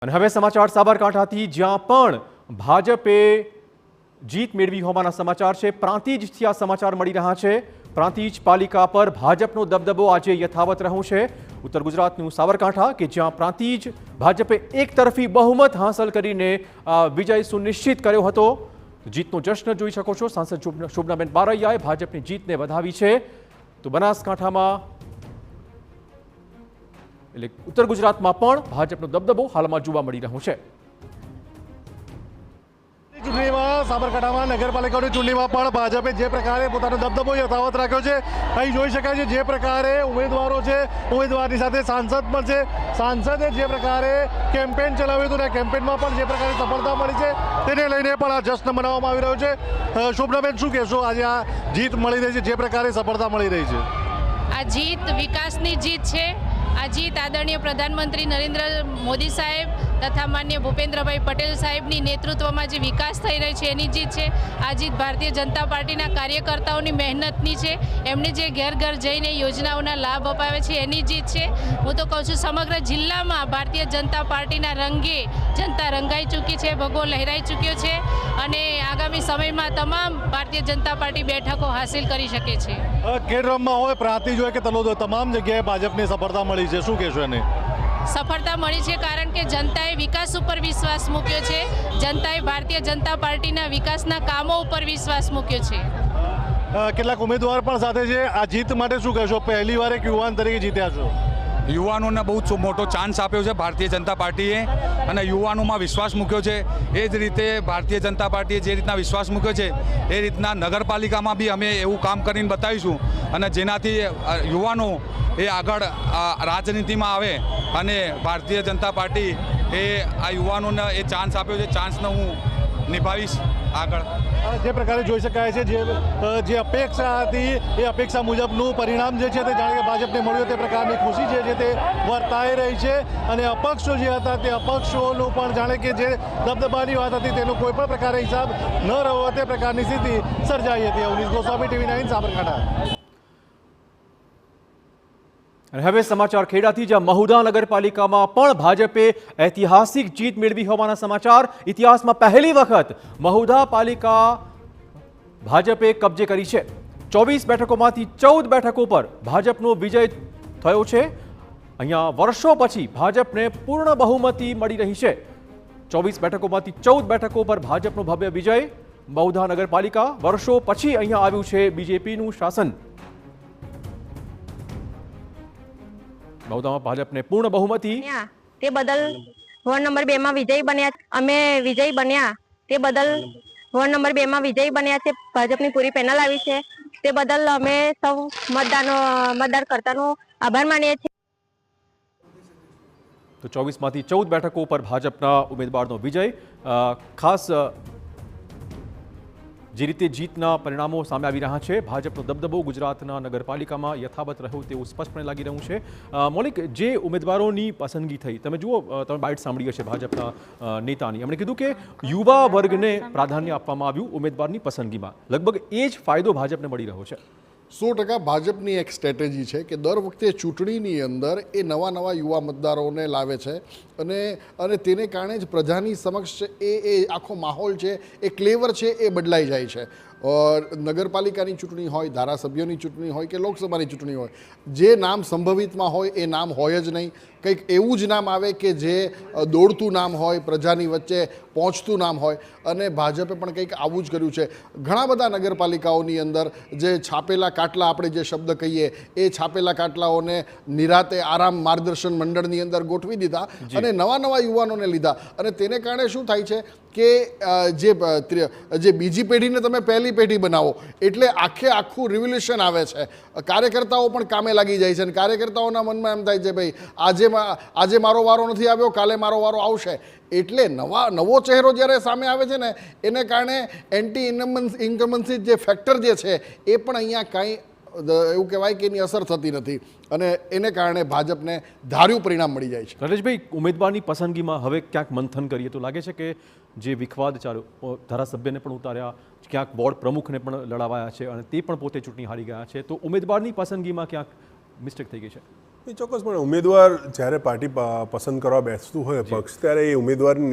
અને હવે સમાચાર સાબરકાંઠાથી, જ્યાં પણ ભાજપે જીત મેળવી હોવાના સમાચાર છે। પ્રાંતિજથી આ સમાચાર મળી રહ્યા છે। પ્રાંતિજ પાલિકા પર ભાજપનો દબદબો આજે યથાવત રહ્યો છે। ઉત્તર ગુજરાતનું સાબરકાંઠા કે જ્યાં પ્રાંતિજ ભાજપે એક તરફી બહુમત હાંસલ કરીને વિજય સુનિશ્ચિત કર્યો હતો। જીતનો જશ્ન જોઈ શકો છો। સાંસદ શોભનાબેન બારૈયાએ ભાજપની જીતને વધાવી છે। તો બનાસકાંઠામાં એટલે ઉત્તર ગુજરાતમાં પણ ભાજપનો દબદબો હાલમાં જોવા મળી રહ્યો છે। ચૂંટણીમાં સાબરકાંઠામાં નગરપાલિકાની ચૂંટણીમાં પણ ભાજપે જે પ્રકારે પોતાનો દબદબો યથાવત રાખ્યો છે, અહીં જોઈ શકાય છે જે પ્રકારે ઉમેદવારો છે, ઉમેદવારની સાથે સાંસદ પણ છે। સાંસદે જે પ્રકારે કેમ્પેન ચલાવ્યું હતું ને કેમ્પેનમાં પણ જે પ્રકારે સફળતા મળી છે તેને લઈને પણ આ જશ્ન મનાવવામાં આવી રહ્યો છે। શોભનાબેન, શું કહેશો? આજે આ જીત મળી રહી છે, જે પ્રકારે સફળતા મળી રહી છે, આ જીત વિકાસની જીત છે। આ જીત આદરણીય પ્રધાનમંત્રી નરેન્દ્ર મોદી સાહેબ તથા માન્ય ભૂપેન્દ્રભાઈ પટેલ સાહેબની નેતૃત્વમાં જે વિકાસ થઈ રહ્યો છે એની જીત છે। આ જીત ભારતીય જનતા પાર્ટીના કાર્યકર્તાઓની મહેનતની છે। એમને જે ઘર ઘર જઈને યોજનાઓના લાભ અપાવે છે એની જીત છે। હું તો કહું છું સમગ્ર જિલ્લામાં ભારતીય જનતા પાર્ટીના રંગે જનતા રંગાઈ ચૂકી છે, ભગવો લહેરાઈ ચૂક્યો છે અને આગામી સમયમાં તમામ ભારતીય જનતા પાર્ટી બેઠકો હાંસિલ કરી શકે છે। કેડરમમાં હોય, પ્રાંતિજ હોય કે તલોદ, તમામ જગ્યાએ ભાજપને સફળતા મળી છે, શું કહેશો એને? સફળતા મળી છે કારણ કે જનતાએ વિકાસ ઉપર વિશ્વાસ મૂક્યો છે। જનતાએ ભારતીય જનતા પાર્ટીના વિકાસના કામો ઉપર વિશ્વાસ મૂક્યો છે। કેટલાક ઉમેદવાર પણ સાથે છે। આ જીત માટે શું કહેશો? પહેલી વાર એક યુવાન તરીકે જીત્યા છો। યુવાનોને બહુ જ મોટો ચાન્સ આપ્યો છે ભારતીય જનતા પાર્ટીએ અને યુવાનોમાં વિશ્વાસ મૂક્યો છે। એ જ રીતે ભારતીય જનતા પાર્ટીએ જે રીતના વિશ્વાસ મૂક્યો છે એ રીતના નગરપાલિકામાં બી અમે એવું કામ કરીને બતાવીશું અને જેનાથી યુવાનો એ આગળ રાજનીતિમાં આવે અને ભારતીય જનતા પાર્ટી એ આ યુવાનોને એ ચાન્સ આપ્યો છે, ચાન્સને હું નિભાવીશ આગળ। જે પ્રકારે જોઈ શકાય છે જે અપેક્ષા હતી એ અપેક્ષા મુજબનું પરિણામ જે છે તે જાણે કે ભાજપને મળ્યું તે પ્રકારની ખુશી છે તે વર્તાઈ રહી છે અને અપક્ષો જે હતા તે અપક્ષોનું પણ જાણે કે જે દબદબાની વાત હતી તેનો કોઈ પણ પ્રકારે હિસાબ ન રહ્યો તે પ્રકારની સ્થિતિ સર્જાઈ હતી। અવનીશ ગોસ્વામી, TV9 સાબરકાંઠા। અને હવે સમાચાર ખેડાથી, જ્યાં મહુધા નગરપાલિકામાં પણ ભાજપે ઐતિહાસિક જીત મેળવી હોવાના સમાચાર। ઇતિહાસમાં પહેલી વખત મહુધા પાલિકા ભાજપે કબજે કરી છે। 24 બેઠકોમાંથી 14 બેઠકો પર ભાજપનો વિજય થયો છે। અહીંયા વર્ષો પછી ભાજપને પૂર્ણ બહુમતી મળી રહી છે। 24 બેઠકોમાંથી 14 બેઠકો પર ભાજપનો ભવ્ય વિજય। મહુધા નગરપાલિકા વર્ષો પછી અહીંયા આવ્યું છે બીજેપીનું શાસન। મહુધામાં ભાજપને પૂર્ણ બહુમતી તે બદલ વોર્ડ નંબર 2 માં વિજય બન્યા। અમે વિજય બન્યા તે બદલ વોર્ડ નંબર 2 માં વિજય બન્યા છે। ભાજપની પૂરી પેનલ આવી છે તે બદલ અમે સૌ મતદારકર્તાનો આભાર માનીએ છીએ। તો 24 માંથી 14 બેઠકો પર ભાજપના ઉમેદવારનો વિજય। ખાસ જે રીતે જીતના પરિણામો સામે આવી રહ્યા છે, ભાજપનો દબદબો ગુજરાતના નગરપાલિકામાં યથાવત રહ્યો તેવું સ્પષ્ટપણે લાગી રહ્યું છે। મૌલિક, જે ઉમેદવારોની પસંદગી થઈ, તમે જુઓ, તમે બાઇટ સાંભળી હશે ભાજપના નેતાની, એમણે કીધું કે યુવા વર્ગને પ્રાધાન્ય આપવામાં આવ્યું ઉમેદવારની પસંદગીમાં। લગભગ એ જ ફાયદો ભાજપને મળી રહ્યો છે। 100% ભાજપની એક સ્ટ્રેટેજી છે કે દર વખતે ચૂંટણીની અંદર એ નવા યુવા મતદારોને લાવે છે અને તેને કારણે જ પ્રજાની સમક્ષ એ આખો માહોલ છે, એ ક્લેવર છે, એ બદલાઈ જાય છે। નગરપાલિકાની ચૂંટણી હોય, ધારાસભ્યોની ચૂંટણી હોય કે લોકસભાની ચૂંટણી હોય, જે નામ સંભવિતમાં હોય એ નામ હોય જ નહીં। કંઈક એવું જ નામ આવે કે જે દોડતું નામ હોય, પ્રજાની વચ્ચે પહોંચતું નામ હોય અને ભાજપે પણ કંઈક આવું જ કર્યું છે। ઘણા બધા નગરપાલિકાઓની અંદર જે છાપેલા કાટલા, આપણે જે શબ્દ કહીએ, એ છાપેલા કાટલાઓને નિરાતે આરામ માર્ગદર્શન મંડળની અંદર ગોઠવી દીધા અને નવા યુવાનોને લીધા અને તેને કારણે શું થાય છે કે જે બીજી પેઢીને તમે પહેલી પેઢી બનાવો એટલે આખું રિવોલ્યુશન આવે છે। કાર્યકર્તાઓ પણ કામે લાગી જાય છે અને કાર્યકર્તાઓના મનમાં એમ થાય છે ભાઈ આજે મારો વારો નથી આવ્યો, કાલે મારો વારો આવશે। એટલે નવો ચહેરો જ્યારે સામે આવે છે ને એને કારણે એન્ટી ઇન્કમ્બન્સી જે ફેક્ટર જે છે એ પણ અહીંયા કાંઈ એવું કહેવાય કે એની અસર થતી નથી અને એને કારણે ભાજપને ધાર્યું પરિણામ મળી જાય છે। નરેશભાઈ, ઉમેદવારની પસંદગીમાં હવે ક્યાંક મંથન કરીએ તો લાગે છે કે જે વિખવાદ ચાલ્યો, ધારાસભ્યને પણ ઉતાર્યા, ક્યાંક બોર્ડ પ્રમુખને પણ લડાવાયા છે અને તે પણ પોતે ચૂંટણી હારી ગયા છે, તો ઉમેદવારની પસંદગીમાં ક્યાંક મિસ્ટેક થઈ ગઈ છે। ચોક્કસપણે ઉમેદવાર જ્યારે પાર્ટી પસંદ કરવા બેસતું હોય પક્ષ ત્યારે એ ઉમેદવારની